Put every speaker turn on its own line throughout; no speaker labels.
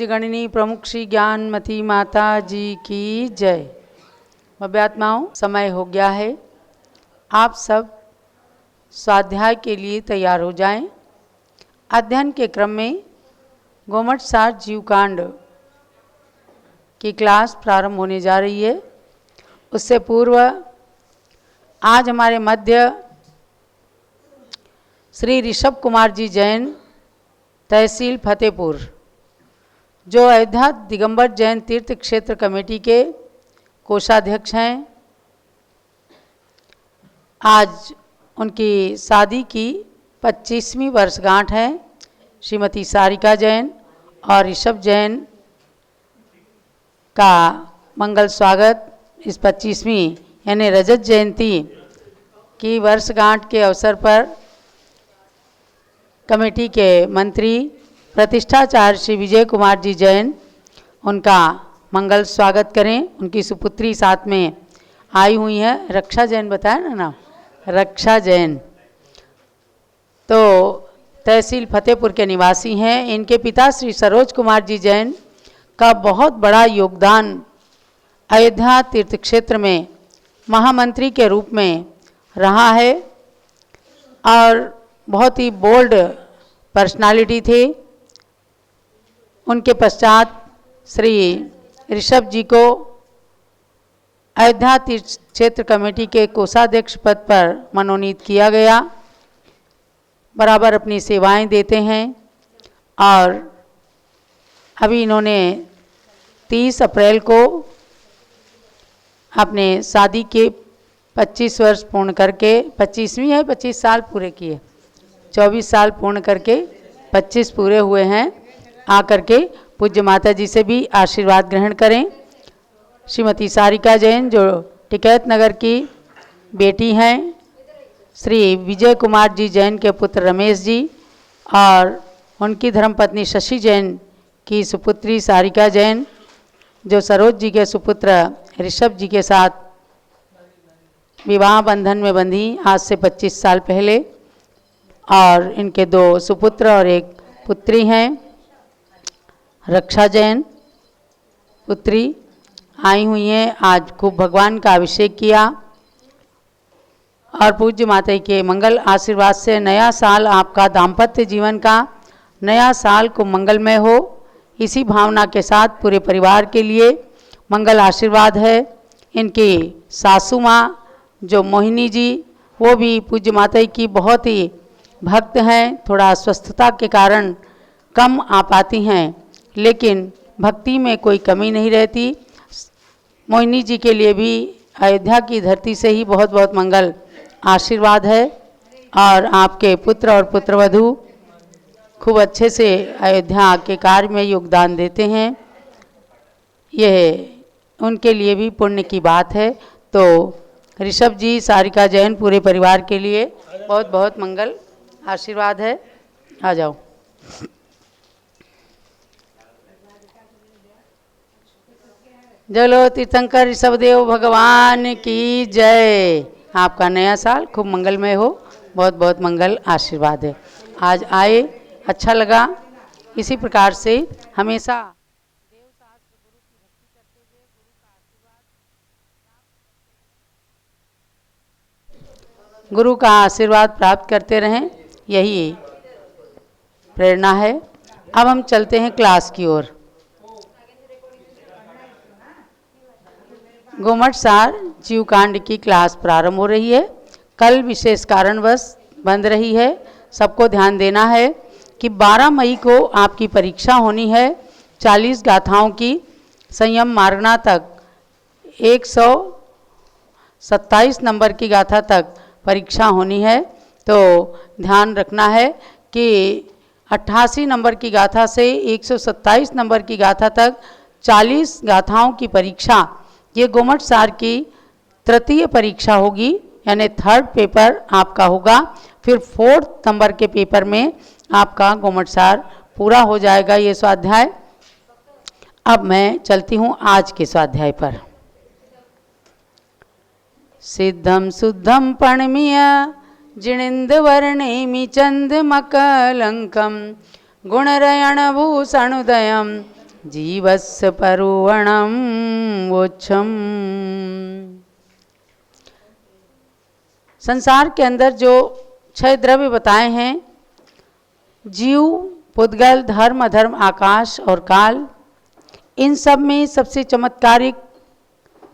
पूज्य गणनी प्रमुख श्री ज्ञानमती माता जी की जय। भव्यात्माओं, समय हो गया है, आप सब स्वाध्याय के लिए तैयार हो जाएं। अध्ययन के क्रम में गोमटसार जीवकांड की क्लास प्रारंभ होने जा रही है। उससे पूर्व आज हमारे मध्य श्री ऋषभ कुमार जी जैन, तहसील फतेहपुर, जो अयोध्या दिगंबर जैन तीर्थ क्षेत्र कमेटी के कोषाध्यक्ष हैं। आज उनकी शादी की 25वीं वर्षगांठ है। श्रीमती सारिका जैन और ऋषभ जैन का मंगल स्वागत इस 25वीं यानी रजत जयंती की वर्षगांठ के अवसर पर कमेटी के मंत्री प्रतिष्ठाचार्य श्री विजय कुमार जी जैन उनका मंगल स्वागत करें। उनकी सुपुत्री साथ में आई हुई है, रक्षा जैन बताया ना नाम, रक्षा जैन, तो तहसील फतेहपुर के निवासी हैं। इनके पिता श्री सरोज कुमार जी जैन का बहुत बड़ा योगदान अयोध्या तीर्थ क्षेत्र में महामंत्री के रूप में रहा है और बहुत ही बोल्ड पर्सनालिटी थे। उनके पश्चात श्री ऋषभ जी को अयोध्या तीर्थ क्षेत्र कमेटी के कोषाध्यक्ष पद पर मनोनीत किया गया। बराबर अपनी सेवाएं देते हैं और अभी इन्होंने 30 अप्रैल को अपने शादी के 25 वर्ष पूर्ण करके, 25वीं है, 25 साल पूरे किए, 24 साल पूर्ण करके 25 पूरे हुए हैं। आकर के पूज्य माता जी से भी आशीर्वाद ग्रहण करें। श्रीमती सारिका जैन जो टिकैत नगर की बेटी हैं, श्री विजय कुमार जी जैन के पुत्र रमेश जी और उनकी धर्मपत्नी शशि जैन की सुपुत्री सारिका जैन जो सरोज जी के सुपुत्र ऋषभ जी के साथ विवाह बंधन में बंधी आज से 25 साल पहले, और इनके 2 सुपुत्र और एक पुत्री हैं। रक्षा जैन पुत्री आई हुई हैं, आज खूब भगवान का अभिषेक किया और पूज्य माता के मंगल आशीर्वाद से नया साल आपका दाम्पत्य जीवन का नया साल को मंगलमय हो, इसी भावना के साथ पूरे परिवार के लिए मंगल आशीर्वाद है। इनकी सासू माँ जो मोहिनी जी, वो भी पूज्य माता की बहुत ही भक्त हैं। थोड़ा अस्वस्थता के कारण कम आ पाती हैं, लेकिन भक्ति में कोई कमी नहीं रहती। मोहिनी जी के लिए भी अयोध्या की धरती से ही बहुत बहुत मंगल आशीर्वाद है और आपके पुत्र और पुत्रवधू खूब अच्छे से अयोध्या के कार्य में योगदान देते हैं। यह उनके लिए भी पुण्य की बात है। तो ऋषभ जी, सारिका जैन, पूरे परिवार के लिए बहुत बहुत मंगल आशीर्वाद है। आ जाओ। जलो तीर्थंकर ऋषभदेव भगवान की जय। आपका नया साल खूब मंगलमय हो, बहुत बहुत मंगल आशीर्वाद है। आज आए, अच्छा लगा। इसी प्रकार से हमेशा देव शास्त्र गुरु की भक्ति करते हुए गुरु का आशीर्वाद गुरु का आशीर्वाद प्राप्त करते रहें, यही प्रेरणा है। अब हम चलते हैं क्लास की ओर। गोमटसार जीवकांड की क्लास प्रारंभ हो रही है। कल विशेष कारणवश बंद रही है। सबको ध्यान देना है कि 12 मई को आपकी परीक्षा होनी है 40 गाथाओं की। संयम मार्गना तक 127 नंबर की गाथा तक परीक्षा होनी है। तो ध्यान रखना है कि 88 नंबर की गाथा से 127 नंबर की गाथा तक 40 गाथाओं की परीक्षा, ये गोमटसार की तृतीय परीक्षा होगी, यानी 3rd पेपर आपका होगा। फिर 4th नंबर के पेपर में आपका गोमटसार पूरा हो जाएगा ये स्वाध्याय। अब मैं चलती हूँ आज के स्वाध्याय पर। सिद्धम शुद्धम पणमीय जिणिंद वर्णेमि चंद मकलंकम गुणरयण भूषणुदयम जीवस्य परुवणं वोच्छम। संसार के अंदर जो 6 द्रव्य बताए हैं, जीव, पुद्गल, धर्म, अधर्म, आकाश और काल, इन सब में सबसे चमत्कारिक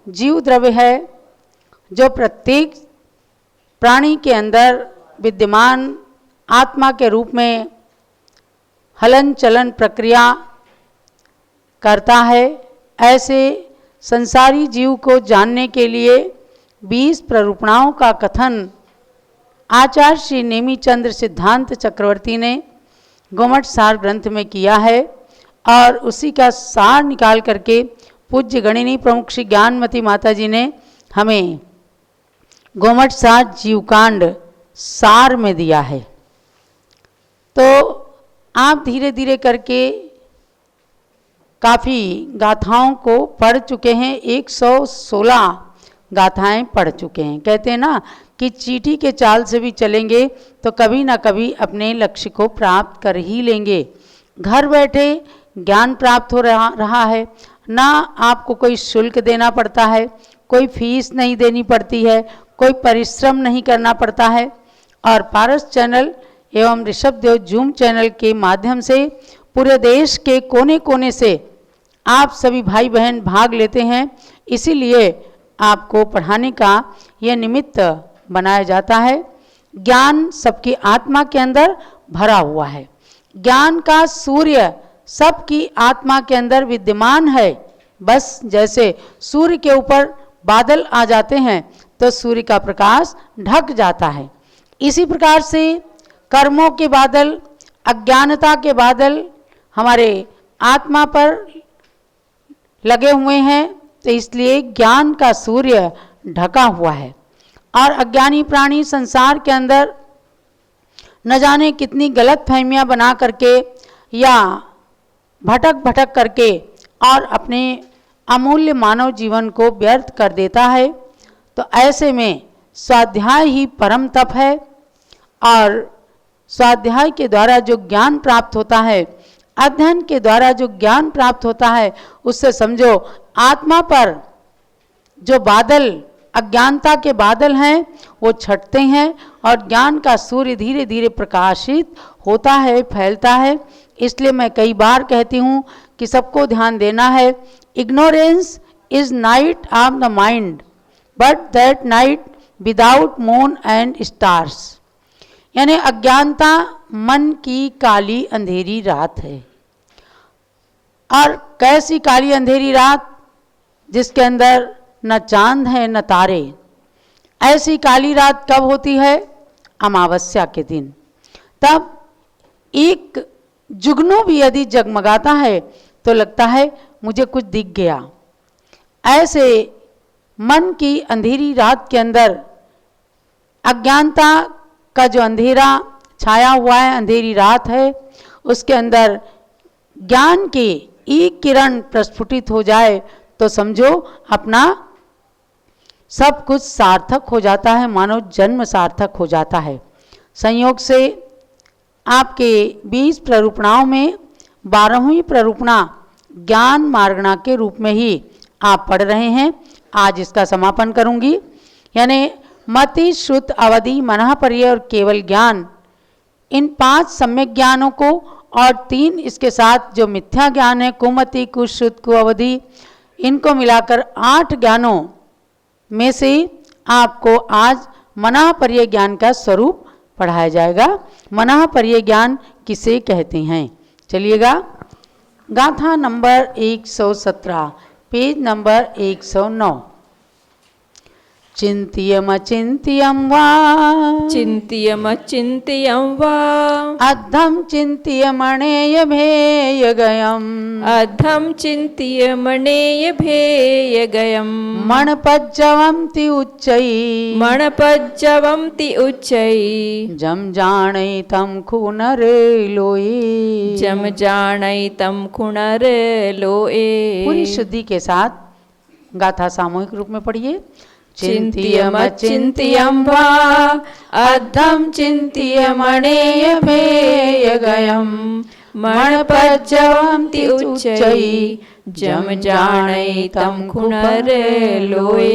जीव द्रव्य है, जो प्रत्येक प्राणी के अंदर विद्यमान आत्मा के रूप में हलन चलन प्रक्रिया करता है। ऐसे संसारी जीव को जानने के लिए 20 प्ररूपणाओं का कथन आचार्य श्री नेमीचंद्र सिद्धांत चक्रवर्ती ने गोमट सार ग्रंथ में किया है, और उसी का सार निकाल करके पूज्य गणिनी प्रमुख श्री ज्ञानमती माता जी ने हमें गोमट सार जीवकांड सार में दिया है। तो आप धीरे धीरे करके काफ़ी गाथाओं को पढ़ चुके हैं, 116 गाथाएं पढ़ चुके हैं। कहते हैं ना कि चींटी के चाल से भी चलेंगे तो कभी ना कभी अपने लक्ष्य को प्राप्त कर ही लेंगे। घर बैठे ज्ञान प्राप्त हो रहा है, ना आपको कोई शुल्क देना पड़ता है, कोई फीस नहीं देनी पड़ती है, कोई परिश्रम नहीं करना पड़ता है। और पारस चैनल एवं ऋषभ देव जूम चैनल के माध्यम से पूरे देश के कोने कोने से आप सभी भाई बहन भाग लेते हैं, इसीलिए आपको पढ़ाने का यह निमित्त बनाया जाता है। ज्ञान सबकी आत्मा के अंदर भरा हुआ है, ज्ञान का सूर्य सबकी आत्मा के अंदर विद्यमान है। बस जैसे सूर्य के ऊपर बादल आ जाते हैं तो सूर्य का प्रकाश ढक जाता है, इसी प्रकार से कर्मों के बादल, अज्ञानता के बादल हमारे आत्मा पर लगे हुए हैं, तो इसलिए ज्ञान का सूर्य ढका हुआ है। और अज्ञानी प्राणी संसार के अंदर न जाने कितनी गलत फहमियाँ बना करके या भटक भटक करके और अपने अमूल्य मानव जीवन को व्यर्थ कर देता है। तो ऐसे में स्वाध्याय ही परम तप है, और स्वाध्याय के द्वारा जो ज्ञान प्राप्त होता है, अध्ययन के द्वारा जो ज्ञान प्राप्त होता है, उससे समझो आत्मा पर जो बादल, अज्ञानता के बादल हैं, वो छटते हैं और ज्ञान का सूर्य धीरे धीरे प्रकाशित होता है, फैलता है। इसलिए मैं कई बार कहती हूँ कि सबको ध्यान देना है। Ignorance is night of the mind, but that night without moon and stars. यानी अज्ञानता मन की काली अंधेरी रात है। और कैसी काली अंधेरी रात, जिसके अंदर न चांद है न तारे। ऐसी काली रात कब होती है? अमावस्या के दिन। तब एक जुगनू भी यदि जगमगाता है तो लगता है मुझे कुछ दिख गया। ऐसे मन की अंधेरी रात के अंदर अज्ञानता का जो अंधेरा छाया हुआ है, अंधेरी रात है, उसके अंदर ज्ञान की एक किरण प्रस्फुटित हो जाए तो समझो अपना सब कुछ सार्थक हो जाता है, मानव जन्म सार्थक हो जाता है। संयोग से आपके 20 प्ररूपणाओं में 12वीं प्ररूपणा ज्ञान मार्गणा के रूप में ही आप पढ़ रहे हैं। आज इसका समापन करूंगी। यानी मति, श्रुत, अवधि, मनः पर्यय और केवल ज्ञान, इन 5 सम्यक ज्ञानों को और 3 इसके साथ जो मिथ्या ज्ञान है, कुमति, कुश्रुत, कुअवधि, इनको मिलाकर 8 ज्ञानों में से आपको आज मनः पर्यय ज्ञान का स्वरूप पढ़ाया जाएगा। मनः पर्यय ज्ञान किसे कहते हैं? चलिएगा, गाथा नंबर 117, पेज नंबर 109। चिन्त्यमचिन्त्यं वा
चिन्त्यमचिन्त्यं वा
अद्धं चिन्त्यमणेयभेयगयम्
अद्धं चिन्त्यमणेयभेयगयम्
मणपज्जवन्ति उच्चैः
मणपज्जवन्ति उच्चैः
जम जाणैतं खुनरे लोये।
जम जाणैतं खुनरे लोये।
पूरी शुद्धि के साथ गाथा सामूहिक रूप में पढ़िए।
चिन्त्यमचिन्त्यं वा अद्धं चिन्त्यमणेयभेयगयम् मणपज्जवन्ति उच्चै जम जानै तं खुणरे लोए।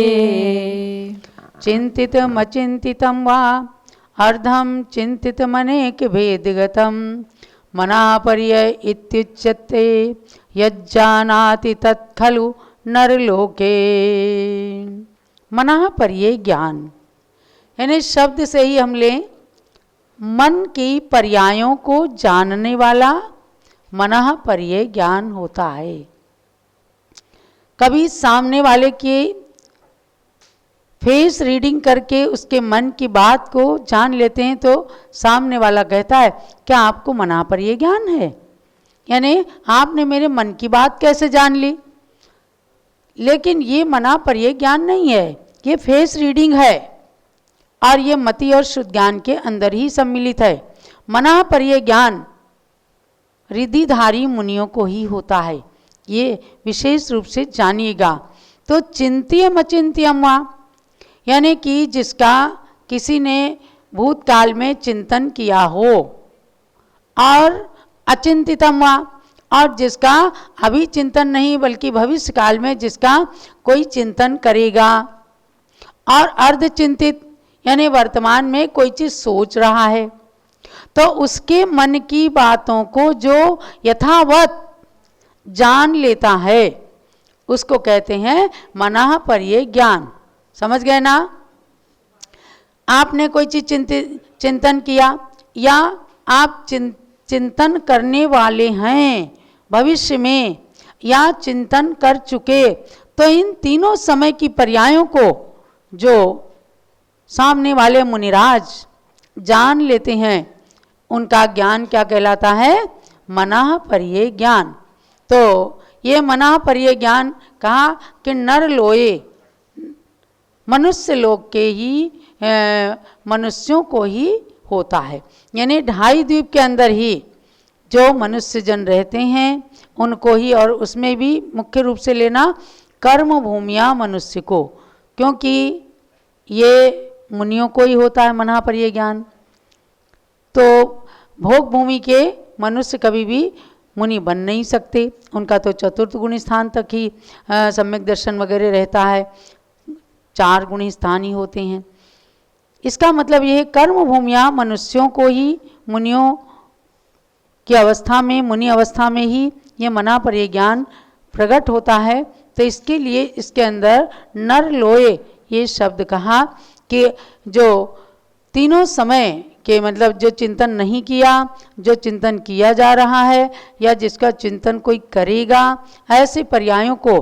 चिन्तितमचिन्तितं वा अर्धं चिन्तितमनेक भेदगतं मनापर्यय इत्युच्यते यज्जानाति तत् खलु नरलोके। मनापर्यय ज्ञान यानी शब्द से ही हम लें मन की पर्यायों को जानने वाला मनःपर्यय ज्ञान होता है। कभी सामने वाले की फेस रीडिंग करके उसके मन की बात को जान लेते हैं तो सामने वाला कहता है क्या आपको मनःपर्यय ज्ञान है, यानी आपने मेरे मन की बात कैसे जान ली। लेकिन ये मनःपर्यय ज्ञान नहीं है, ये फेस रीडिंग है और ये मति और शुद्ध ज्ञान के अंदर ही सम्मिलित है। मनःपर्यय ज्ञान रिद्धिधारी मुनियों को ही होता है, ये विशेष रूप से जानिएगा। तो चिंत्यम अचिंत्यम वा यानी कि जिसका किसी ने भूतकाल में चिंतन किया हो, और अचिंतितम वा और जिसका अभी चिंतन नहीं बल्कि भविष्य काल में जिसका कोई चिंतन करेगा, और अर्धचिंतित यानी वर्तमान में कोई चीज़ सोच रहा है तो उसके मन की बातों को जो यथावत जान लेता है उसको कहते हैं मनःपर्यय ज्ञान। समझ गए ना। आपने कोई चीज़ चिंतन किया या आप चिंतन करने वाले हैं भविष्य में या चिंतन कर चुके, तो इन तीनों समय की पर्यायों को जो सामने वाले मुनिराज जान लेते हैं उनका ज्ञान क्या कहलाता है, मनःपर्यय ज्ञान। तो ये मनःपर्यय ज्ञान कहा कि नर लोए मनुष्य लोक के ही मनुष्यों को ही होता है, यानी ढाई द्वीप के अंदर ही जो मनुष्य जन रहते हैं उनको ही, और उसमें भी मुख्य रूप से लेना कर्म भूमिया मनुष्य को, क्योंकि ये मुनियों को ही होता है मनःपर्यय ज्ञान। तो भोग भूमि के मनुष्य कभी भी मुनि बन नहीं सकते, उनका तो चतुर्थ गुणी स्थान तक ही सम्यक दर्शन वगैरह रहता है, 4 गुणी स्थान ही होते हैं। इसका मतलब यह कर्म भूमिया मनुष्यों को ही मुनियों की अवस्था में, मुनि अवस्था में ही ये मनःपर्यय ज्ञान प्रकट होता है। तो इसके लिए इसके अंदर नर लोए ये शब्द कहा कि जो तीनों समय के मतलब जो चिंतन नहीं किया, जो चिंतन किया जा रहा है या जिसका चिंतन कोई करेगा, ऐसे पर्यायों को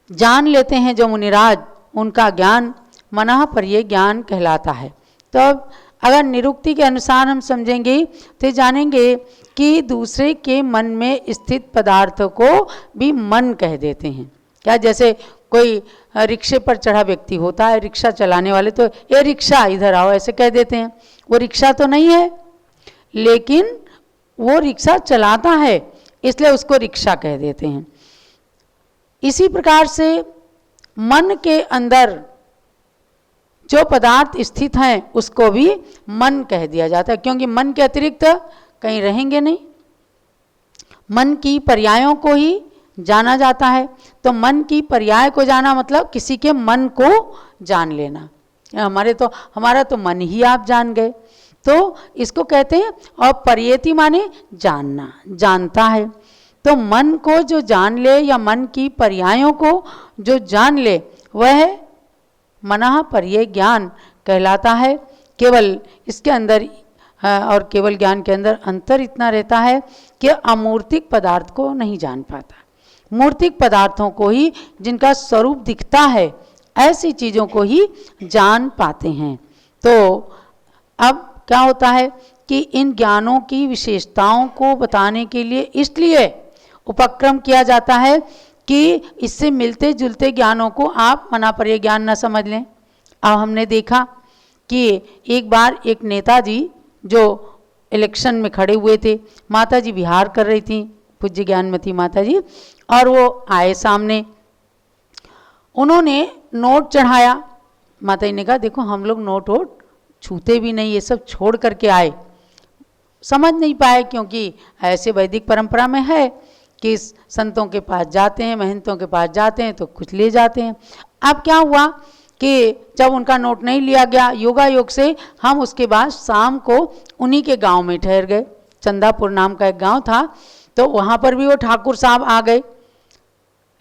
जान लेते हैं जो मुनिराज, उनका ज्ञान मनःपर्यय ज्ञान कहलाता है। तो अब अगर निरुक्ति के अनुसार हम समझेंगे तो जानेंगे कि दूसरे के मन में स्थित पदार्थों को भी मन कह देते हैं। क्या, जैसे कोई रिक्शे पर चढ़ा व्यक्ति होता है, रिक्शा चलाने वाले तो ये रिक्शा इधर आओ ऐसे कह देते हैं। वो रिक्शा तो नहीं है लेकिन वो रिक्शा चलाता है इसलिए उसको रिक्शा कह देते हैं। इसी प्रकार से मन के अंदर जो पदार्थ स्थित हैं उसको भी मन कह दिया जाता है, क्योंकि मन के अतिरिक्त कहीं रहेंगे नहीं। मन की पर्यायों को ही जाना जाता है। तो मन की पर्याय को जाना मतलब किसी के मन को जान लेना। हमारा तो मन ही आप जान गए, तो इसको कहते हैं। और पर्येति माने जानना, जानता है। तो मन को जो जान ले या मन की पर्यायों को जो जान ले वह मनःपर्यय ज्ञान कहलाता है। केवल इसके अंदर और केवल ज्ञान के अंदर अंतर इतना रहता है कि अमूर्तिक पदार्थ को नहीं जान पाता, मूर्तिक पदार्थों को ही, जिनका स्वरूप दिखता है, ऐसी चीज़ों को ही जान पाते हैं। तो अब क्या होता है कि इन ज्ञानों की विशेषताओं को बताने के लिए इसलिए उपक्रम किया जाता है कि इससे मिलते जुलते ज्ञानों को आप मनःपर्यय ज्ञान न समझ लें। अब हमने देखा कि एक बार एक नेताजी जो इलेक्शन में खड़े हुए थे, माताजी विहार कर रही थी, पूज्य ज्ञानमती माताजी, और वो आए सामने, उन्होंने नोट चढ़ाया। माताजी ने कहा देखो हम लोग नोट वोट छूते भी नहीं, ये सब छोड़ करके आए। समझ नहीं पाए, क्योंकि ऐसे वैदिक परंपरा में है कि संतों के पास जाते हैं, महंतों के पास जाते हैं तो कुछ ले जाते हैं। अब क्या हुआ कि जब उनका नोट नहीं लिया गया, योगायोग से हम उसके बाद शाम को उन्हीं के गांव में ठहर गए। चंदापुर नाम का एक गांव था, तो वहाँ पर भी वो ठाकुर साहब आ गए,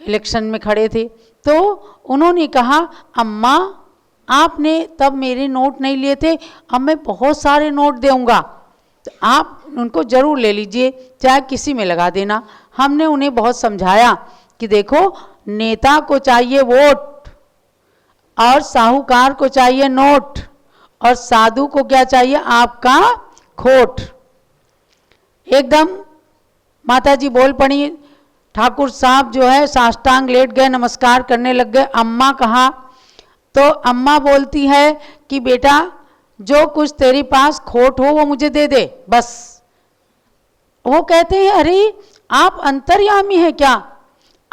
इलेक्शन में खड़े थे। तो उन्होंने कहा, अम्मा आपने तब मेरे नोट नहीं लिए थे, अब मैं बहुत सारे नोट दूंगा, तो आप उनको ज़रूर ले लीजिए, चाहे किसी में लगा देना। हमने उन्हें बहुत समझाया कि देखो, नेता को चाहिए वोट और साहूकार को चाहिए नोट, और साधु को क्या चाहिए, आपका खोट। एकदम माता जी बोल पड़ी। ठाकुर साहब जो है साष्टांग लेट गए, नमस्कार करने लग गए। अम्मा कहा तो अम्मा बोलती है कि बेटा जो कुछ तेरे पास खोट हो वो मुझे दे दे बस। वो कहते हैं, अरे आप अंतर्यामी है क्या,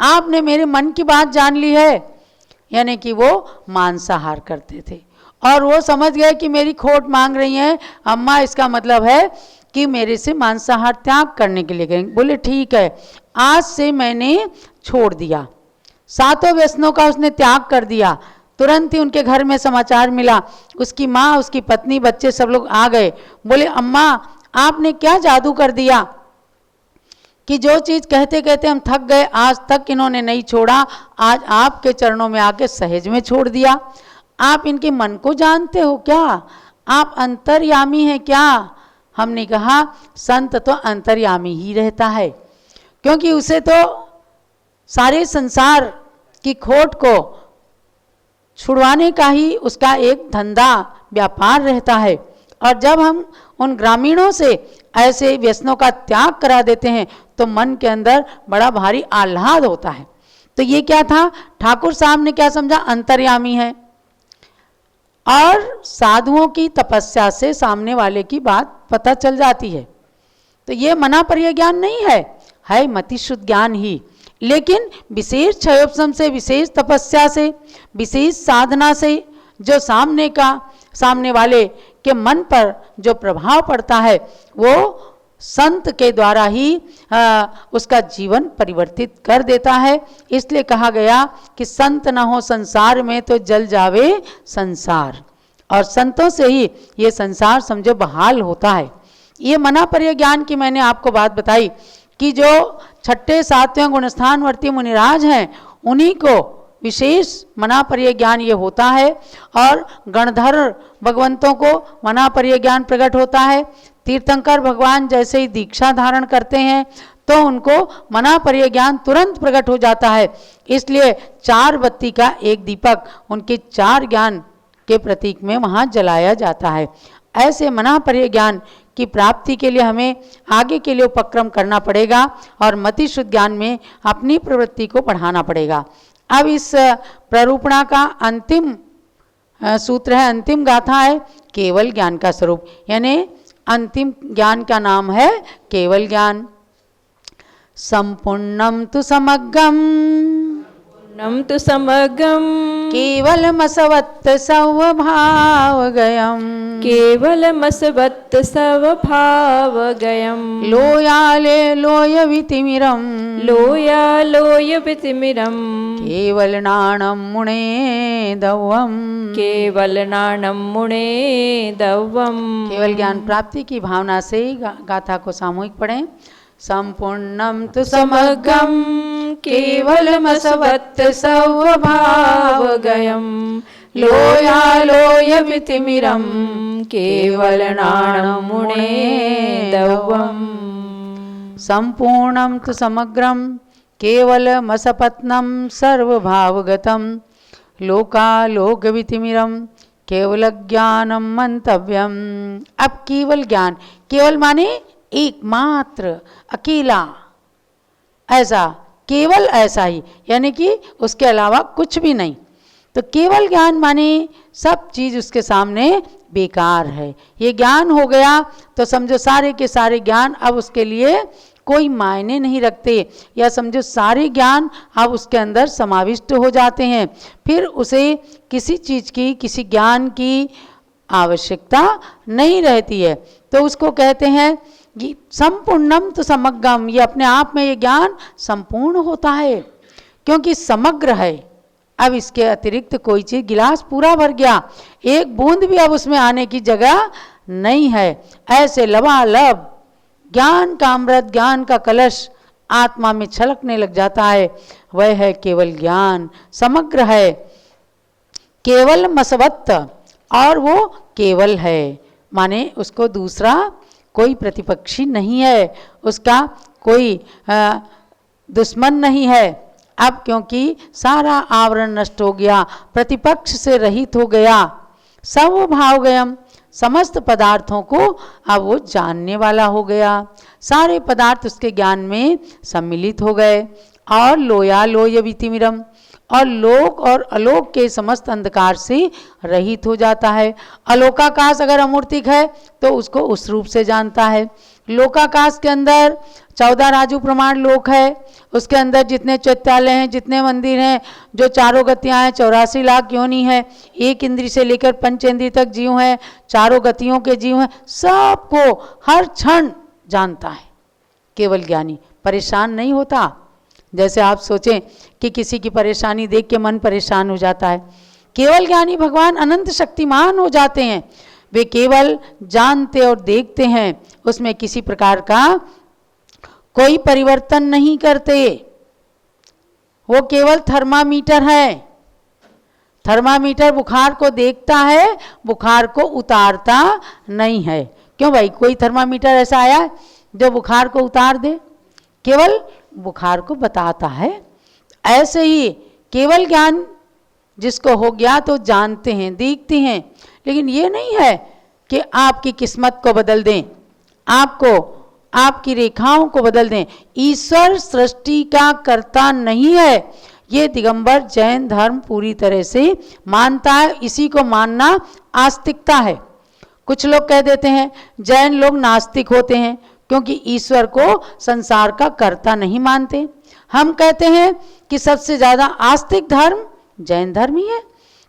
आपने मेरे मन की बात जान ली है। यानी कि वो मांसाहार करते थे और वो समझ गए कि मेरी खोट मांग रही हैं अम्मा, इसका मतलब है कि मेरे से मांसाहार त्याग करने के लिए गए। बोले ठीक है, आज से मैंने छोड़ दिया। सातों व्यसनों का उसने त्याग कर दिया। तुरंत ही उनके घर में समाचार मिला, उसकी माँ, उसकी पत्नी, बच्चे सब लोग आ गए। बोले अम्मा आपने क्या जादू कर दिया कि जो चीज़ कहते कहते हम थक गए, आज तक इन्होंने नहीं छोड़ा, आज आपके चरणों में आके सहज में छोड़ दिया। आप इनके मन को जानते हो क्या, आप अंतर्यामी हैं क्या। हमने कहा संत तो अंतर्यामी ही रहता है, क्योंकि उसे तो सारे संसार की खोट को छुड़वाने का ही उसका एक धंधा व्यापार रहता है। और जब हम उन ग्रामीणों से ऐसे व्यसनों का त्याग करा देते हैं तो मन के अंदर बड़ा भारी आह्लाद होता है। तो ये क्या था, ठाकुर साहब ने क्या समझा, अंतर्यामी है। और साधुओं की तपस्या से सामने वाले की बात पता चल जाती है। तो ये मना पर यह ज्ञान नहीं है मति शुद्ध ज्ञान ही, लेकिन विशेष क्षयोपशम से, विशेष तपस्या से, विशेष साधना से जो सामने वाले के मन पर जो प्रभाव पड़ता है वो संत के द्वारा ही उसका जीवन परिवर्तित कर देता है। इसलिए कहा गया कि संत न हो संसार में तो जल जावे संसार, और संतों से ही ये संसार समझो बहाल होता है। ये मना पर ज्ञान की मैंने आपको बात बताई कि जो छठे सातवें गुणस्थानवर्ती मुनिराज हैं उन्हीं को विशेष मना पर ज्ञान ये होता है, और गणधर भगवंतों को मना पर ज्ञान प्रकट होता है। तीर्थंकर भगवान जैसे ही दीक्षा धारण करते हैं तो उनको मना पर ज्ञान तुरंत प्रकट हो जाता है। इसलिए 4 बत्ती का एक दीपक उनके 4 ज्ञान के प्रतीक में वहाँ जलाया जाता है। ऐसे मना पर ज्ञान की प्राप्ति के लिए हमें आगे के लिए उपक्रम करना पड़ेगा और मति शुद्ध ज्ञान में अपनी प्रवृत्ति को बढ़ाना पड़ेगा। अब इस प्ररूपणा का अंतिम सूत्र है, अंतिम गाथा है केवल ज्ञान का स्वरूप, यानी अंतिम ज्ञान का नाम है केवल ज्ञान। संपूर्णम तु समग्रम
नम तु समग्रम
केवलमसवत् स्वभावगयम्
केवलमसवत् स्वभावगयम्
लोयाले लोयवितिमिरम्
लोयालोयवितिमिरम्
केवलनाणं मुने दवम्
केवलनाणं मुने दवम्।
केवल ज्ञान प्राप्ति की भावना से ही गाथा को सामूहिक पढ़ें। संपूर्णम तु समग्रम
केवलमसवत् स्वभावगयम् लोयालोयवितिमिरम् केवलनाणं मुने दवम्।
संपूर्णम तु समग्रम केवलमसपत्नं सर्वभावगतं लोकालोकवितिमिरं केवलज्ञानं मंतव्यम्। अब केवल ज्ञान, केवल माने एकमात्र, अकेला, ऐसा, केवल ऐसा ही, यानी कि उसके अलावा कुछ भी नहीं। तो केवल ज्ञान माने सब चीज़ उसके सामने बेकार है। ये ज्ञान हो गया तो समझो सारे के सारे ज्ञान अब उसके लिए कोई मायने नहीं रखते, या समझो सारे ज्ञान अब उसके अंदर समाविष्ट हो जाते हैं। फिर उसे किसी चीज़ की, किसी ज्ञान की आवश्यकता नहीं रहती है। तो उसको कहते हैं ये संपूर्णम तो समग्रम, ये अपने आप में ये ज्ञान संपूर्ण होता है क्योंकि समग्र है। अब इसके अतिरिक्त कोई चीज़, गिलास पूरा भर गया, एक बूंद भी अब उसमें आने की जगह नहीं है। ऐसे लबालब ज्ञान का अमृत, ज्ञान का कलश आत्मा में छलकने लग जाता है। वह है केवल ज्ञान, समग्र है, केवल मसवत्त, और वो केवल है, माने उसको दूसरा कोई प्रतिपक्षी नहीं है, उसका कोई दुश्मन नहीं है। अब क्योंकि सारा आवरण नष्ट हो गया, प्रतिपक्ष से रहित हो गया, सब भाव गयम, समस्त पदार्थों को अब वो जानने वाला हो गया, सारे पदार्थ उसके ज्ञान में सम्मिलित हो गए। और लोया लोय वितिमिरम, और लोक और अलोक के समस्त अंधकार से रहित हो जाता है। अलोकाकाश अगर अमूर्तिक है तो उसको उस रूप से जानता है। लोकाकाश के अंदर 14 राजू प्रमाण लोक है, उसके अंदर जितने चैत्यालय हैं, जितने मंदिर हैं, जो चारों गतियां हैं, 84 लाख योनि है, एक इंद्री से लेकर पंचेंद्री तक जीव हैं, चारों गतियों के जीव हैं, सबको हर क्षण जानता है। केवल ज्ञानी परेशान नहीं होता। जैसे आप सोचें कि किसी की परेशानी देख के मन परेशान हो जाता है, केवल ज्ञानी भगवान अनंत शक्तिमान हो जाते हैं। वे केवल जानते और देखते हैं, उसमें किसी प्रकार का कोई परिवर्तन नहीं करते। वो केवल थर्मामीटर है। थर्मामीटर बुखार को देखता है, बुखार को उतारता नहीं है। क्यों भाई, कोई थर्मामीटर ऐसा आया है जो बुखार को उतार दे? केवल बुखार को बताता है। ऐसे ही केवल ज्ञान जिसको हो गया तो जानते हैं, देखते हैं, लेकिन ये नहीं है कि आपकी किस्मत को बदल दें, आपको आपकी रेखाओं को बदल दें। ईश्वर सृष्टि का कर्ता नहीं है, ये दिगंबर जैन धर्म पूरी तरह से मानता है। इसी को मानना आस्तिकता है। कुछ लोग कह देते हैं जैन लोग नास्तिक होते हैं क्योंकि ईश्वर को संसार का कर्ता नहीं मानते। हम कहते हैं कि सबसे ज़्यादा आस्तिक धर्म जैन धर्म ही है,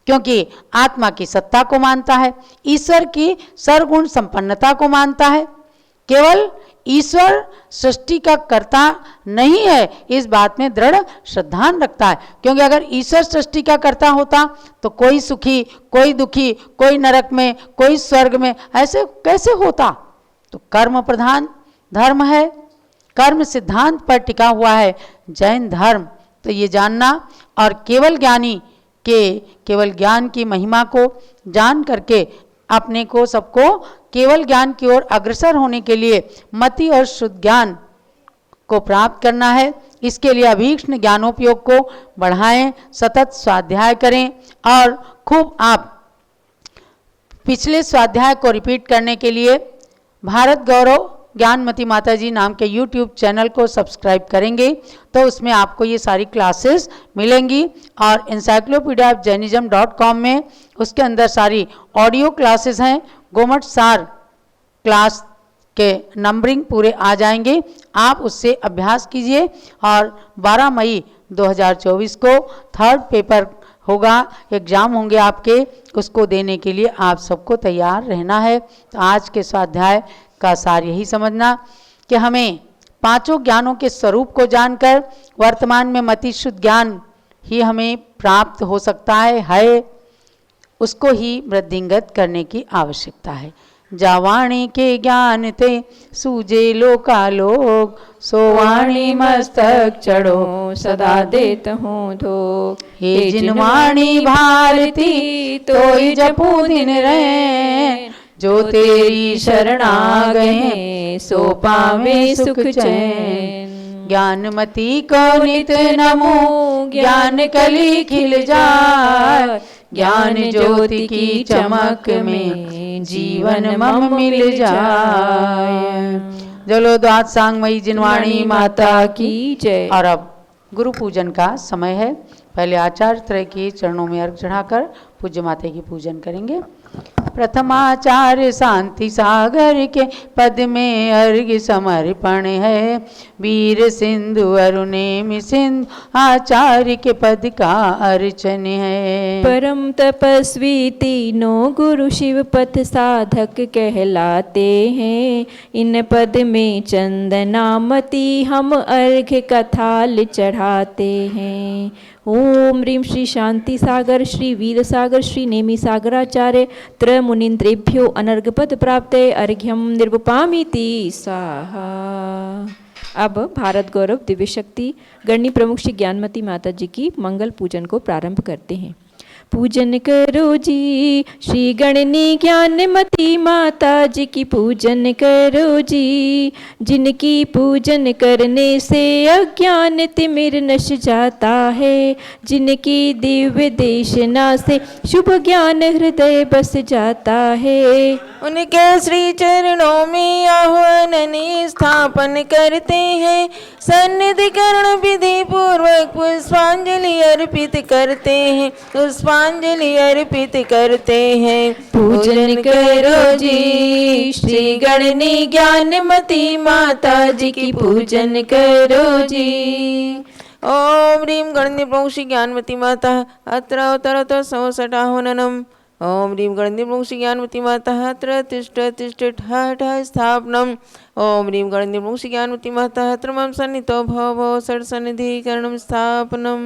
क्योंकि आत्मा की सत्ता को मानता है, ईश्वर की सर्वगुण संपन्नता को मानता है। केवल ईश्वर सृष्टि का कर्ता नहीं है, इस बात में दृढ़ श्रद्धान रखता है। क्योंकि अगर ईश्वर सृष्टि का कर्ता होता तो कोई सुखी, कोई दुखी, कोई नरक में, कोई स्वर्ग में, ऐसे कैसे होता? तो कर्म प्रधान धर्म है, कर्म सिद्धांत पर टिका हुआ है जैन धर्म। तो ये जानना और केवल ज्ञानी के केवल ज्ञान की महिमा को जान करके अपने को, सबको केवल ज्ञान की ओर अग्रसर होने के लिए मति और शुद्ध ज्ञान को प्राप्त करना है। इसके लिए अभीक्ष्ण ज्ञानोपयोग को बढ़ाएं, सतत स्वाध्याय करें और खूब आप पिछले स्वाध्याय को रिपीट करने के लिए भारत गौरव ज्ञानमती माता जी नाम के YouTube चैनल को सब्सक्राइब करेंगे तो उसमें आपको ये सारी क्लासेस मिलेंगी। और encyclopedia of jainism.com में उसके अंदर सारी ऑडियो क्लासेस हैं। गोमट सार क्लास के नंबरिंग पूरे आ जाएंगे, आप उससे अभ्यास कीजिए। और 12 मई 2024 को थर्ड पेपर होगा, एग्ज़ाम होंगे आपके, उसको देने के लिए आप सबको तैयार रहना है। तो आज के स्वाध्याय का सार यही समझना कि हमें पांचों ज्ञानों के स्वरूप को जानकर वर्तमान में मति शुद्ध ज्ञान ही हमें प्राप्त हो सकता है, उसको ही वृद्धिंगत करने की आवश्यकता है। जावाणी के ज्ञान ते सूजे लोकालोक,
सोवाणी मस्तक चढ़ो सदा देत हूँ धो।
हे जिनवाणी भारती तोई जपू दिन रहे, जो तेरी शरणा गए सो पावे सुख चैन। ज्ञानमती को नित नमो ज्ञान कली खिल जाए, ज्ञान ज्योति की चमक में जीवन मम मिल जाए। जलो द्वाद सांगमयी जिनवाणी माता की जय। और अब गुरु पूजन का समय है। पहले आचार्य त्रय के चरणों में अर्घ चढ़ाकर पूज्य माता की पूजन करेंगे। प्रथमाचार्य शांति सागर के पद में अर्घ्य समर्पण है। वीर सिंधु अरुणेमि सिंधु आचार्य के पद का अर्चन है।
परम तपस्वी तीनों गुरु शिव पथ साधक कहलाते हैं। इन पद में चंदनामती हम अर्घ्य का थाल चढ़ाते हैं। ओम ह्रीं श्री शांति सागर श्री वीर सागर श्री नेमि सागराचार्य त्रमुनीन्द्रेभ्यो अनर्घपद प्राप्ते अर्घ्यम निर्वपामीति स्वाहा। अब भारत गौरव दिव्य शक्ति गणनी प्रमुख श्री ज्ञानमती माता जी की मंगल पूजन को प्रारंभ करते हैं। पूजन करो जी श्री गणनी ज्ञानमती माता जी की पूजन करो जी। जिनकी पूजन करने से अज्ञान तिमिर नश जाता है। जिनकी दिव्य देशना से शुभ ज्ञान हृदय बस जाता है।
उनके श्री चरणों में आह्वान स्थापन करते हैं। सन्निधि करण विधि पूर्वक पुष्पांजलि अर्पित करते हैं। पुष्पांजलि अर्पित करते हैं।
पूजन करो जी श्री गणनी ज्ञानमती माता जी की पूजन करो जी।
ओम ह्रीं गणनी प्रमुख श्री ज्ञानमती माता अत्र अवतरतो संसटाहुननम्। ओम ह्रीं गणनी प्रमुख श्री ज्ञानमती माता अत्र तिष्ठ तिष्ठ ठठ स्थापनम्। ओम ह्रीं गणनी प्रमुख श्री ज्ञानमती माता अत्र मम सन्निधौ भव भव षट्सन्निधिकरणं स्थापनम्।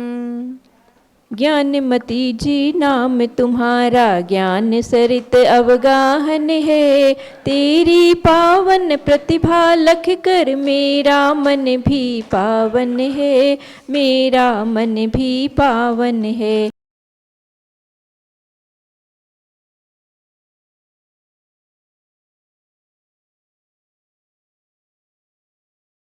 ज्ञानमती जी नाम तुम्हारा ज्ञान सरित अवगाहन है। तेरी पावन प्रतिभा लख कर मेरा मन भी पावन है। मेरा मन भी पावन है।